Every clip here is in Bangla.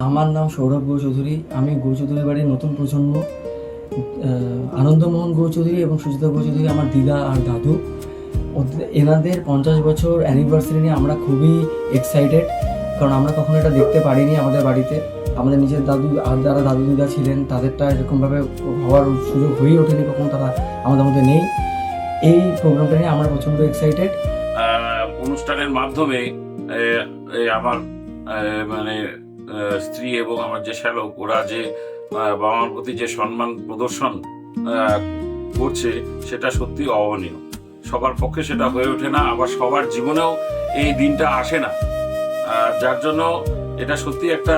আমার নাম সৌরভ গৌচৌধুরী। আমি গৌচৌধুরী বাড়ির নতুন প্রজন্ম। আনন্দমোহন গৌচৌধুরী এবং সুচিতা গৌচৌধুরী আমার দিদা আর দাদু। এনাদের 50 বছর অ্যানিভার্সারি নিয়ে আমরা খুবই এক্সাইটেড, কারণ আমরা কখনো এটা দেখতে পারিনি আমাদের বাড়িতে। আমাদের নিজের দাদু আর যারা দাদু দিদা ছিলেন তাদেরটা এরকমভাবে হওয়ার সুযোগ হয়েই ওঠেনি, কখনো তারা আমাদের মধ্যে নেই। এই প্রোগ্রামটা নিয়ে আমরা প্রচণ্ড এক্সাইটেড। অনুষ্ঠানের মাধ্যমে আমার মানে স্ত্রী এবং আমার যে শ্যালক, ওরা যে বাবা মার প্রতি যে সম্মান প্রদর্শন করছে সেটা সত্যি অভাবনীয়। সবার পক্ষে সেটা হয়ে ওঠে না, আবার সবার জীবনেও এই দিনটা আসে না। যার জন্য এটা সত্যি একটা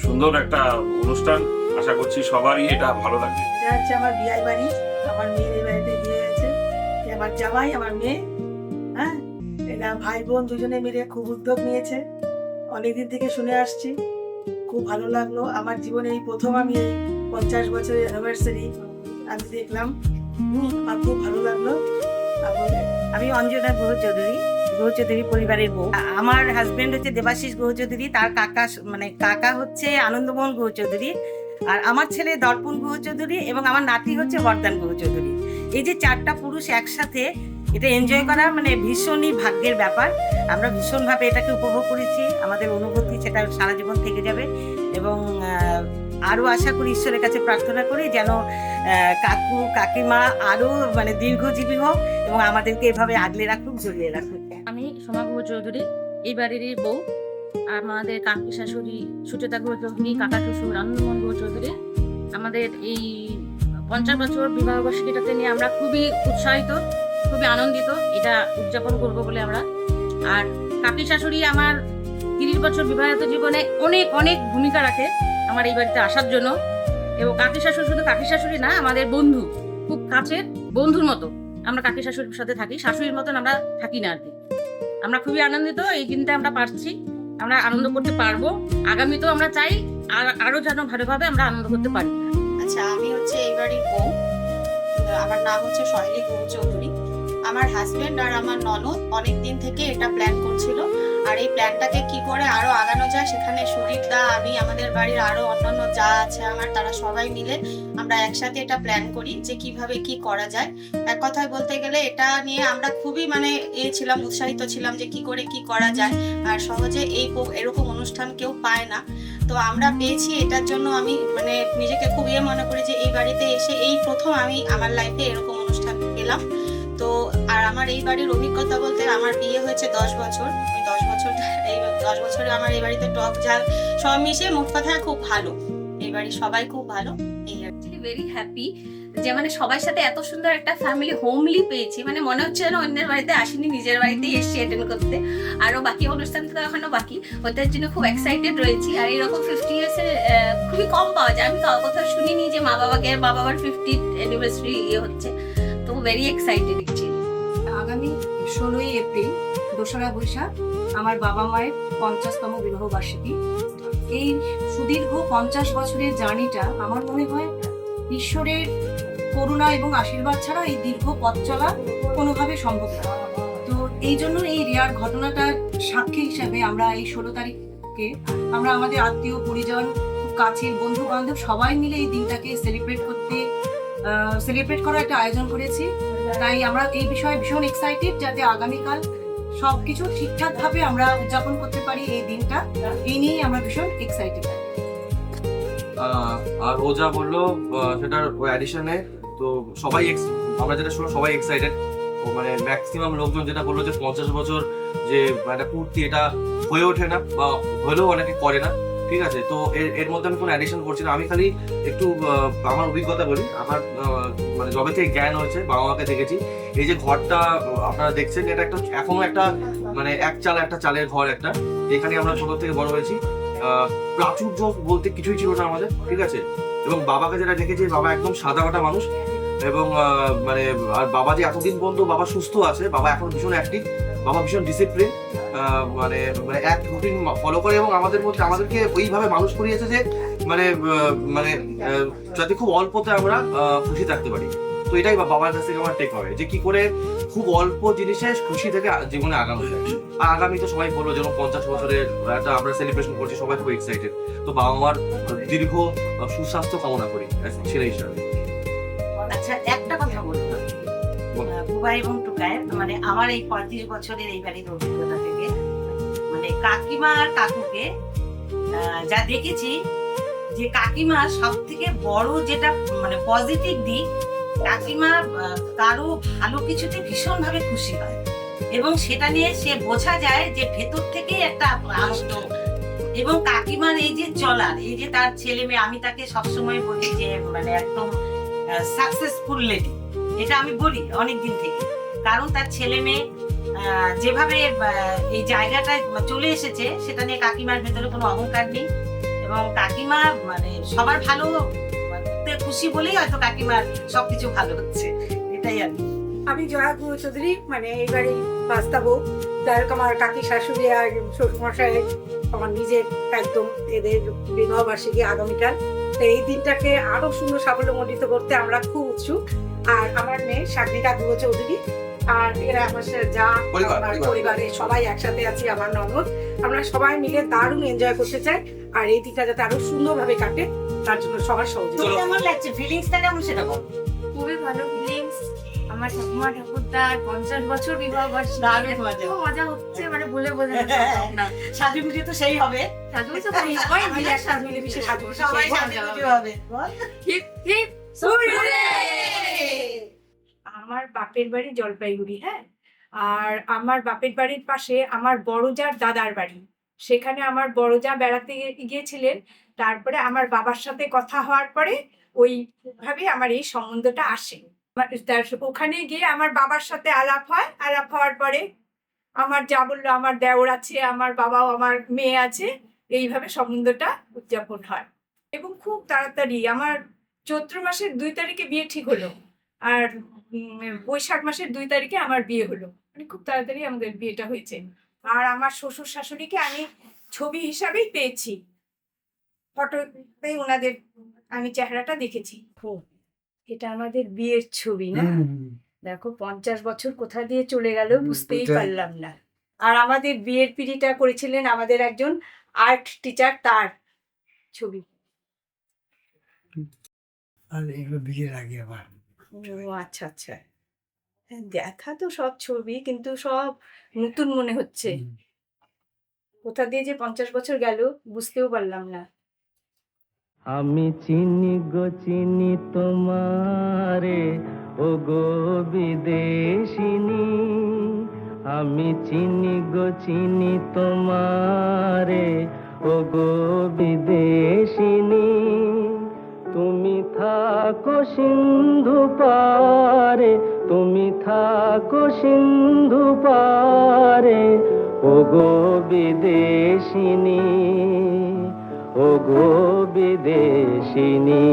সুন্দর একটা অনুষ্ঠান। আশা করছি সবারই এটা ভালো লাগবে। এটা হচ্ছে আমার বিয়ে বাড়ি, আমার মেয়ের এই বাড়িতে বিয়ে হয়েছে। আমার জামাই, আমার মেয়ে, হ্যাঁ, এরা ভাই বোন দুজনে মিলে খুব উদ্যোগ নিয়েছে। অনেকদিন থেকে শুনে আসছি, খুব ভালো লাগলো। আমার জীবনে এই প্রথম আমি এই 50 বছরের অ্যানিভার্সারি আমি দেখলাম, আমার খুব ভালো লাগলো। আমি অঞ্জনা গুহ চৌধুরী পরিবারের বউ। আমার হাজবেন্ড হচ্ছে দেবাশিস গুহ চৌধুরী, তার কাকা হচ্ছে আনন্দমোহন গুহ চৌধুরী, আর আমার ছেলে দর্পণ গুহ চৌধুরী এবং আমার নাতি হচ্ছে বরদান গুহ চৌধুরী। এই যে 4টা পুরুষ একসাথে এটা এনজয় করা ভীষণই ভাগ্যের ব্যাপার। আমরা ভীষণভাবে এটাকে উপভোগ করেছি, আমাদের অনুভূতি সেটা সারা জীবন থেকে যাবে। এবং আরও আশা করি, ঈশ্বরের কাছে প্রার্থনা করি যেন কাকু কাকিমা আরও দীর্ঘজীবী হোক এবং আমাদেরকে এভাবে আগলে রাখুক, জড়িয়ে রাখুক। আমি সোমা গুহ চৌধুরী, এই বাড়িরই বউ। আমাদের কাকি শাশুড়ি সুচেতা গুহ চৌধুরী, কাকা শ্বশুর আনন্দমোহন গুহ চৌধুরী। আমাদের এই 50 বছর বিবাহবার্ষিকীটাতে নিয়ে আমরা খুবই উৎসাহিত, খুবই আনন্দিত। এটা উদযাপন করব বলে আমরা। আর কাকি শাশুড়ি আমার 30 বছর বিবাহিত জীবনে অনেক অনেক ভূমিকা রাখে আমার এই বাড়িতে আসার জন্য। এবং কাকি শাশুড়ি শুধু কাকি শাশুড়ি না, আমাদের বন্ধু, খুব কাছের বন্ধুর মতো আমরা কাকি শাশুড়ির সাথে থাকি। শাশুড়ির মতন আমরা থাকি না আর কি। আমরা খুবই আনন্দিত, এই দিনটা আমরা পারছি, আমরা আনন্দ করতে পারবো। আগামীতেও আমরা চাই আরো যেন ভালোভাবে আমরা আনন্দ করতে পারি। আচ্ছা, আমি হচ্ছে এই বাড়ির বউ। আমার নাম হচ্ছে শৈলী গুহ চৌধুরী। আমার হাজবেন্ড আর আমার ননদ অনেকদিন থেকে এটা প্ল্যান করছিল, আর এই প্ল্যানটাকে কি করে আরো আগানো যায় সেখানে সুদীপ দা, আমি, আমাদের বাড়ির আরো অন্যান্য যা আছে আমার, তারা সবাই মিলে আমরা একসাথে এটা প্ল্যান করি যে কিভাবে কি করা যায়। এক কথায় বলতে গেলে এটা নিয়ে আমরা খুবই উৎসাহিত ছিলাম যে কি করে কি করা যায়। আর সহজে এরকম অনুষ্ঠান কেউ পায় না, তো আমরা পেয়েছি। এটার জন্য আমি নিজেকে খুব মনে করি যে এই বাড়িতে এসে এই প্রথম আমি আমার লাইফে এরকম অনুষ্ঠান পেলাম। তো আর আমার এই বাড়ির অভিজ্ঞতা বলতে, আমার বিয়ে হয়েছে 10 বছর। এই 10 বছরে আমার এই বাড়িতে টক ঝাল সব মিশে মোট কথা খুব ভালো। এই বাড়ির সবাই খুব ভালো। ভেরি হ্যাপি যে সবার সাথে এত সুন্দর একটা ফ্যামিলি হোমলি পেয়েছি। মনে হচ্ছে যেন অন্যের বাড়িতে আসিনি, নিজের বাড়িতেই এসেছি অ্যাটেন্ড করতে। আরো বাকি অনুষ্ঠান তো এখনো বাকি, ওটার জন্য খুব এক্সাইটেড রয়েছি। আর এরকম 50 ইয়ার্সের খুবই কম পাওয়া যায়। আমি কোথাও শুনিনি যে মা বাবার 50th অ্যানিভার্সারি হচ্ছে, তো ভেরি এক্সাইটেড। আগামী 16ই এপ্রিল 2রা বৈশাখ আমার বাবা মায়ের 50তম বিবাহ বার্ষিকী। এই সুদীর্ঘ 50 বছরের জার্নিটা আমার মনে হয় ঈশ্বরের করুণা এবং আশীর্বাদ ছাড়া এই দীর্ঘ পথ চলা কোনোভাবে সম্ভব না। তো এই জন্য এই রেয়ার ঘটনাটার সাক্ষী হিসাবে আমরা এই 16 তারিখকে আমরা আমাদের আত্মীয় পরিজন, কাছের বন্ধু বান্ধব সবাই মিলে এই দিনটাকে সেলিব্রেট করার একটা আয়োজন করেছি। তাই আমরা এই বিষয়ে ভীষণ এক্সাইটেড যাতে আগামীকাল সবকিছু ঠিকঠাক ভাবে আমরা উদযাপন করতে পারি এই দিনটা। এই নিয়েই আমরা ভীষণ এক্সাইটেড। আর ও যা বললো সেটার ওই অ্যাডিশনে তো আমরা যেটা শুনলাম সবাই এক্সাইটেড। ও ম্যাক্সিমাম লোকজন যেটা বললো যে 50 বছর যে পূর্তি এটা হয়ে ওঠে না, বা হলেও অনেকে করে না। ঠিক আছে, তো এর মধ্যে আমি কোনো অ্যাডিশন করছি না। আমি খালি একটু আমার অভিজ্ঞতা বলি। আমার যবে থেকে জ্ঞান হয়েছে, বাবা মাকে দেখেছি, এই যে ঘরটা আপনারা দেখছেন, এটা এখনো একটা একটা চালের ঘর একটা। এখানে আমরা ছোট থেকে বড় হয়েছি। প্রাচুর্য বলতে কিছুই ছিল না আমাদের, ঠিক আছে। এবং বাবাকে যেটা দেখেছি, বাবা একদম সাদামাটা মানুষ। এবং আর বাবা যে এতদিন পর্যন্ত বাবা সুস্থ আছে, বাবা এখন ভীষণ অ্যাক্টিভ, বাবা ভীষণ ডিসিপ্লিন, এক রুটিন ফলো করে এবং আমাদেরকে ওইভাবে মানুষ করিয়েছে যে যাতে খুব অল্পতে আমরা খুশি থাকতে পারি। তো এটাই বাবার কাছ থেকে আমার টেক হবে, যে কি করে খুব অল্প জিনিসে খুশি থেকে জীবনে আগানো যায়। আর আগামী তো সবাই বললো যেন 50 বছরের একটা আমরা সেলিব্রেশন করছি, সবাই খুব এক্সাইটেড। তো বাবা মার দীর্ঘ সুস্বাস্থ্য কামনা করি ছেলে হিসাবে। আচ্ছা, একটা কথা বলবো বুবাই এবং টুকায়ের, মানে আমার এই 35 বছরের এই বাড়ির অভিজ্ঞতা থেকে, মানে কাকিমা আর কাকুকে যা দেখেছি, যে কাকিমা সব থেকে বড় যেটা মানে পজিটিভ দিক, কাকিমা কারো ভালো কিছুতে ভীষণ ভাবে খুশি হয় এবং সেটা নিয়ে সে বোঝা যায় যে ভেতর থেকেই একটা আনন্দ। এবং কাকিমার এই যে চলার, এই যে তার ছেলে মেয়ে, আমি তাকে সবসময় বলি যে মানে একদম সাকসেসফুল লেডি, এটা আমি বলি অনেকদিন থেকে। কারণ তার ছেলে মেয়ে যেভাবে এই জায়গাটায় চলে এসেছে, সেটা নিয়ে কাকিমার ভেতরে কোনো অহংকার নেই। এবং কাকিমা মানে সবার ভালো খুশি বলেই হয়তো কাকিমার সবকিছু ভালো হচ্ছে, এটাই আর কি। আমি জয়া গুহ চৌধুরী, মানে এই বাড়ির বাস্তাবো। যাই হোক, আমার কাকি শাশুড়ি আর শ্বশুরমশাই আমার নিজের একদম, এদের বিবাহ বার্ষিকী আগামীকাল। তো এই দিনটাকে আরো সুন্দর সাফল্যমণ্ডিত করতে আমরা খুব উৎসুক। আর আমার মেয়ে সাগনিকা গুহ চৌধুরী, আর এরা আমার যা পরিবারে সবাই একসাথে আছি, আমার ননদ, আমরা সবাই মিলে দারুণ এনজয় করতে চাই। আর এই দিনটা যাতে আরো সুন্দরভাবে কাটে, তার জন্য সবার সহযোগিতা। কেমন লাগছে, ফিলিংসটা কেমন সেটা বল। খুবই ভালো ফিলিংস। আমার ঠাকুমা ঠাকুরদার 50 বছর বিবাহ বার্ষিকী, দারুণ মজা। খুব মজা হচ্ছে, মানে বলে বোঝানো সম্ভব না। সাজুগুজু তো সেই হবে, সাজুগুজু তো সবাই মিলে একসাথে মিলেমিশে সাজুগুজু সবাই সেই সাজুগুজু হবে। বল। হিপ হিপ আমার বাপের বাড়ি জলপাইগুড়ি, হ্যাঁ। আর আমার বাপের বাড়ির পাশে আমার বড়জার দাদার বাড়ি, সেখানে আমার বড়জা বেড়াতে গিয়েছিলেন। তারপরে আমার বাবার সাথে কথা হওয়ার পরে ওইভাবে আমার এই সম্বন্ধটা আসে। ওখানে গিয়ে আমার বাবার সাথে আলাপ হয়, আলাপ হওয়ার পরে আমার যা বললো, আমার দেওর আছে, আমার বাবাও, আমার মেয়ে আছে, এইভাবে সম্বন্ধটা উদযাপন হয়। এবং খুব তাড়াতাড়ি আমার চৈত্র মাসের 2 তারিখে বিয়ে ঠিক হলো, আর বৈশাখ মাসের 2 তারিখে আমার বিয়ে হলো। মানে খুব তাড়াতাড়ি আমাদের বিয়েটা হয়েছে। আর আমার শ্বশুর শাশুড়িকে আমি ছবি হিসাবেই পেয়েছি, ফটোতে ওনাদের আমি চেহারাটা দেখেছি। এটা আমাদের বিয়ের ছবি না? দেখো 50 বছর কোথা দিয়ে চলে গেল বুঝতেই পারলাম না। আর আমাদের বিয়ের পিড়িটা করেছিলেন আমাদের একজন আর্ট টিচার, তার ছবি। আর এগুলো বিয়ের আগে আবার। ও আচ্ছা আচ্ছা, দেখা তো সব ছবি, কিন্তু সব নতুন মনে হচ্ছে। কোথা দিয়ে যে 50 বছর গেল বুঝতেও পারলাম না। আমি চিনি গো চিনি তোমারে, ও গো বিদেশিনী। আমি চিনি গো চিনি তোমারে, ও গো বিদেশিনী। তুমি থাকো সিন্ধু পারে, তুমি থাকো সিন্ধু পারে, ও গো বিদেশিনী, ও গো বিদেশিনী।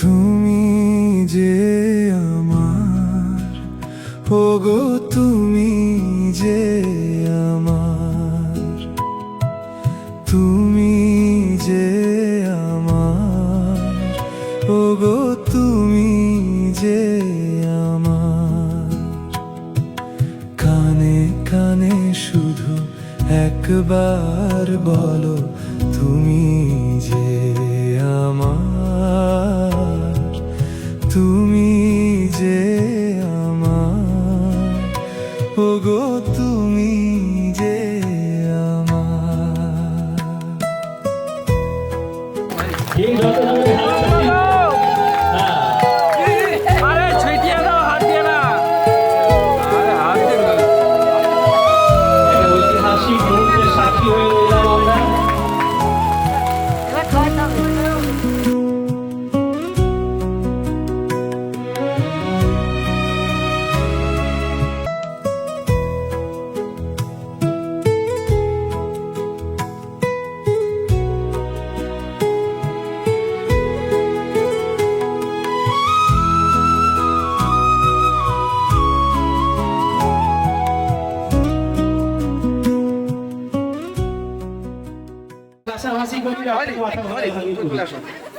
তুমি যে আমার, ওগো তুমি যে আমার, তুমি যে আমার, ওগো তুমি যে আমার। কানে কানে শুধু একবার বলো, তুমি যে আমার, তুমি যে আমার, ওগো তুমি যে আরে ছুটিয়ে দাও, হাত দিয়ে না, আরে হাত দিয়ে না। ঐতিহাসিক মুহূর্তের সাক্ষী হয়ে রইলাম আমরা। এবার খাওয়া দাওয়া হবে।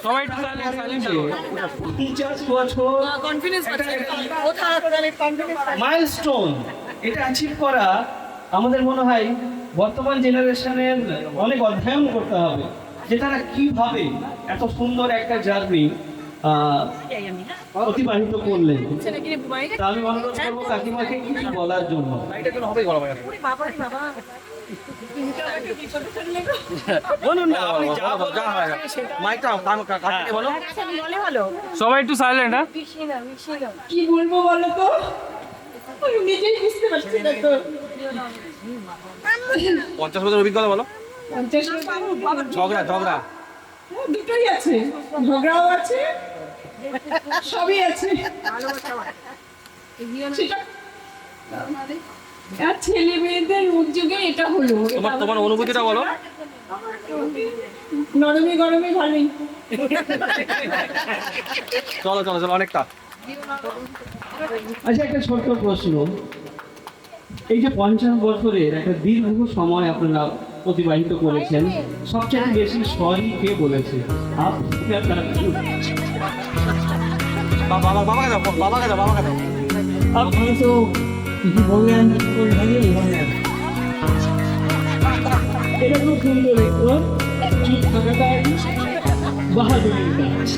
সবাই একটু silent হও। 50 বছর মাইলস্টোন, এটা অ্যাচিভ করা আমাদের মনে হয় বর্তমান জেনারেশনের অনেক অধ্যয়ন করতে হবে যে তারা কিভাবে এত সুন্দর একটা জার্নি অতিবাহিত করলেন। তা আমি অনুরোধ করবো কাকিমাকে কিছু বলার জন্য। বলুন না, আপনি যা সবাই একটু সাইলেন্ট, হ্যাঁ? কি বলবো বলো তো, আমি নিজেই বুঝতে পারছি না তো। 50 বছর অভিজ্ঞতা বলো। 50 ঝগড়া দুটোই আছে, ঝগড়াও আছে, সবই আছে। সেটা আর ছেলে মেয়েদের উদ্যোগে এটা হলো। তোমার অনুভূতিটা বলো। নরমে গরমে ভালোই। চলো অনেকটা। আচ্ছা, একটা ছোট্ট প্রশ্ন, এই যে 50 বছরের একটা দীর্ঘ সময় আপনারা অতিবাহিত করেছেন, সবচেয়ে বেশি সরি কে বলেছে? বাবাকে দাও। আপনি তো কিছু বললেন, এটা খুব সুন্দর একটু চুপ থাকাটা বাহাদুরির কাজ।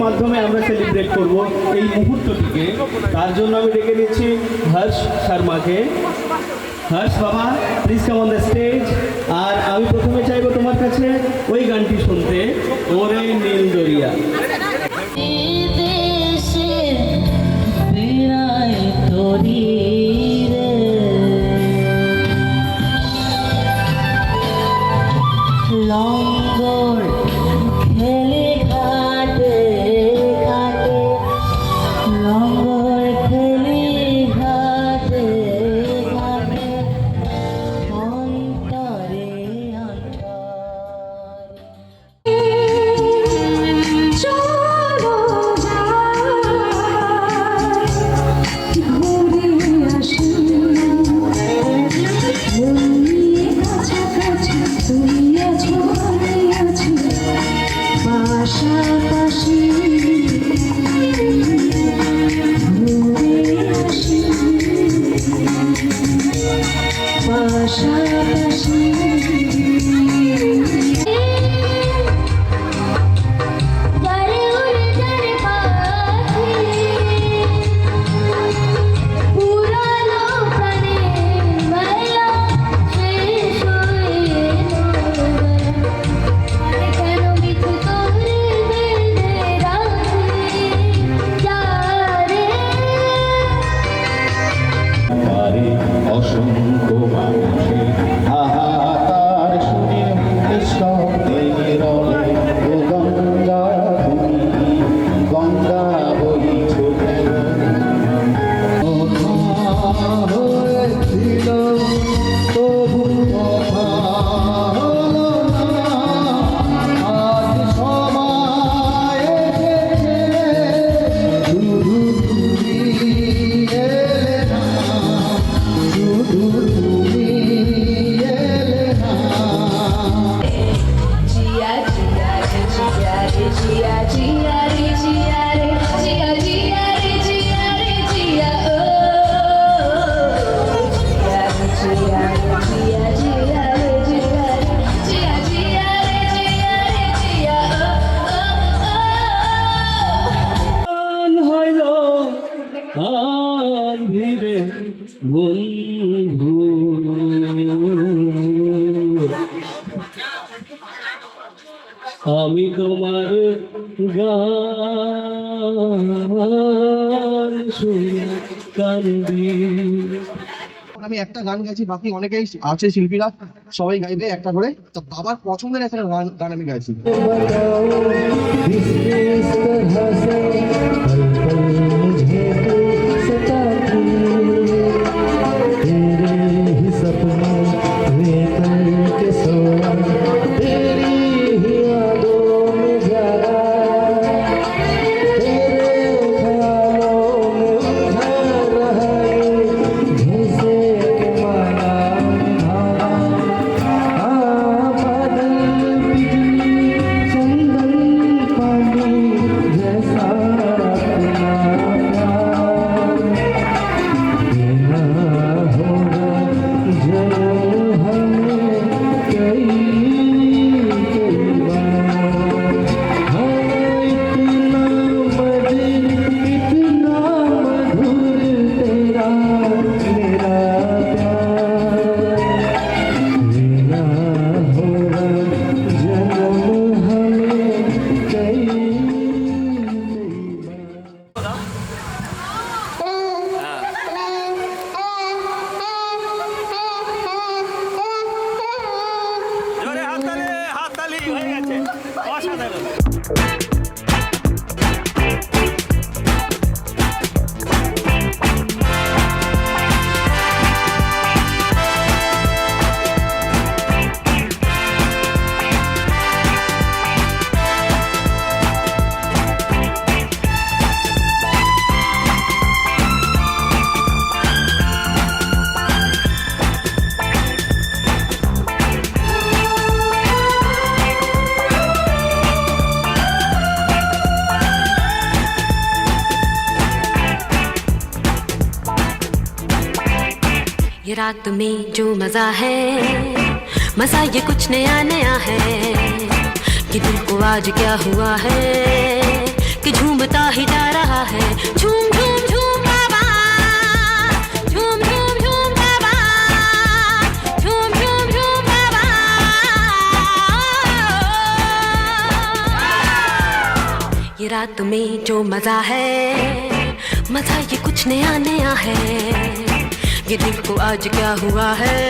মাধ্যমে আমরা সেলিব্রেট করব এই মুহূর্তটিকে। তার জন্য আমি ডেকে নিচ্ছি হর্ষ শর্মাকে। হর্ষ বাবা, please come on the stage. আর আমি প্রথমে চাইবো তোমার কাছে ওই গানটি শুনতে, ওরে নীল দরিয়া। তুমি আছো অসংখ্য মানুষের হাহাকার শুনে নিঃশব্দে রবে ও গঙ্গা তুমি গঙ্গা বইছ কেন হয়েছিল তবু কথা হলো না আজ সময় এসেছে শুধু তুমি এলে না শুধু তুমি এলে না জিয়া জিয়া রে জিয়া রে জিয়া জিয়া রে জিয়া রে জিয়া জিয়া রে জিয়া রে জিয়া ও জিয়া জিয়া রে জিয়া জিয়া রে জিয়া রে জিয়া জিয়া রে জিয়া রে জিয়া ও হইল আন্ধিরে বন্ধু আমি তোমার গান শুনে কান্দি। আমি একটা গান গাইছি, বাকি অনেকেই আছে শিল্পীরা, সবাই গাইবে একটা করে। তো বাবার পছন্দের একটা গান আমি গাইছি। ये रात में जो मजा है, मजा ये कुछ नया नया है कि दिल को आज क्या हुआ है कि झूमता ही जा रहा है। झूम झूम झूम बाबा, झूम झूम झूम बाबा, झूम झूम झूम बाबा। ये रात में जो मजा है, मजा ये कुछ नया नया है, ये दिल को आज क्या हुआ है